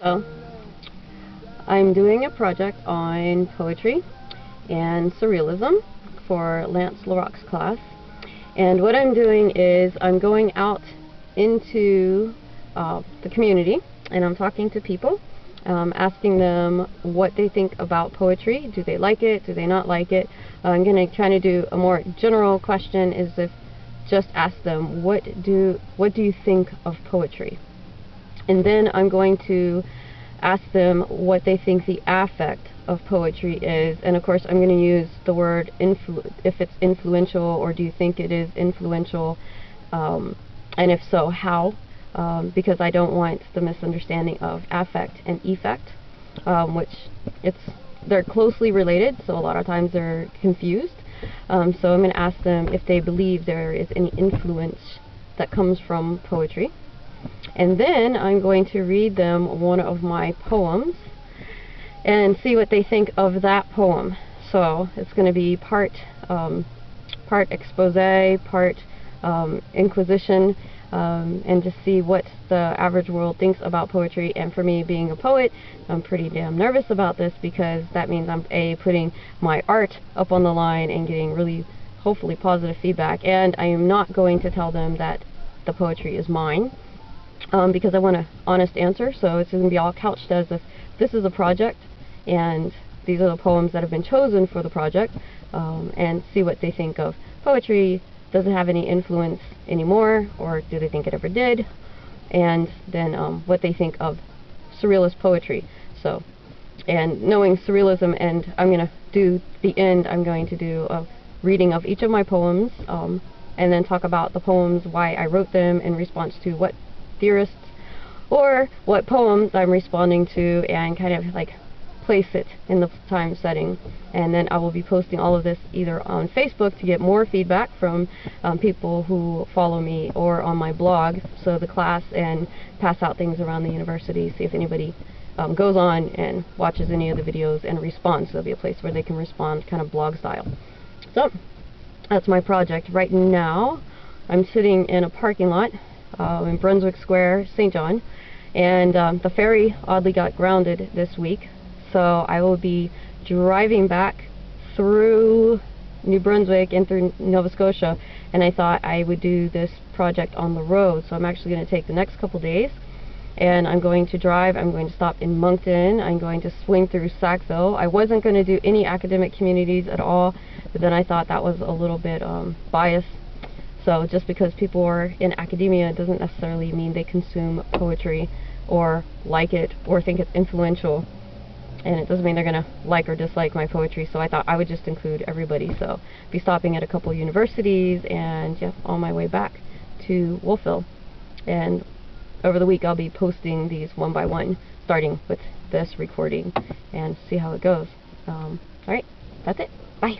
So, I'm doing a project on poetry and surrealism for Lance LaRocque's class. And what I'm doing is I'm going out into the community and I'm talking to people, asking them what they think about poetry. Do they like it? Do they not like it? I'm going to try to do a more general question, is if just ask them, what do you think of poetry? And then I'm going to ask them what they think the affect of poetry is, and of course I'm going to use the word if it's influential, or do you think it is influential, and if so, how, because I don't want the misunderstanding of affect and effect, which they're closely related, so a lot of times they're confused. So I'm going to ask them if they believe there is any influence that comes from poetry. And then I'm going to read them one of my poems and see what they think of that poem. So it's going to be part expose, part inquisition, and just see what the average world thinks about poetry. And for me, being a poet, I'm pretty damn nervous about this, because that means I'm putting my art up on the line and getting really, hopefully, positive feedback. And I am not going to tell them that the poetry is mine, because I want an honest answer. So it's going to be all couched as if this is a project and these are the poems that have been chosen for the project, and see what they think of poetry. Does it have any influence anymore, or do they think it ever did? And then what they think of surrealist poetry. So, and knowing surrealism, and I'm going to do the end, I'm going to do a reading of each of my poems, and then talk about the poems, why I wrote them in response to what theorists or what poems I'm responding to, and kind of like place it in the time setting. And then I will be posting all of this either on Facebook to get more feedback from people who follow me, or on my blog, so the class, and pass out things around the university, see if anybody goes on and watches any of the videos and responds. So there'll be a place where they can respond, kind of blog style. So that's my project. Right now I'm sitting in a parking lot in Brunswick Square, St. John, and the ferry oddly got grounded this week, so I will be driving back through New Brunswick and through Nova Scotia, and I thought I would do this project on the road. So I'm actually going to take the next couple days, and I'm going to drive. I'm going to stop in Moncton. I'm going to swing through Sackville. I wasn't going to do any academic communities at all, but then I thought that was a little bit biased. So just because people are in academia doesn't necessarily mean they consume poetry or like it or think it's influential, and it doesn't mean they're going to like or dislike my poetry. So I thought I would just include everybody. So be stopping at a couple universities, and yeah, on my way back to Wolfville. And over the week I'll be posting these one by one, starting with this recording, and see how it goes. Alright, that's it. Bye.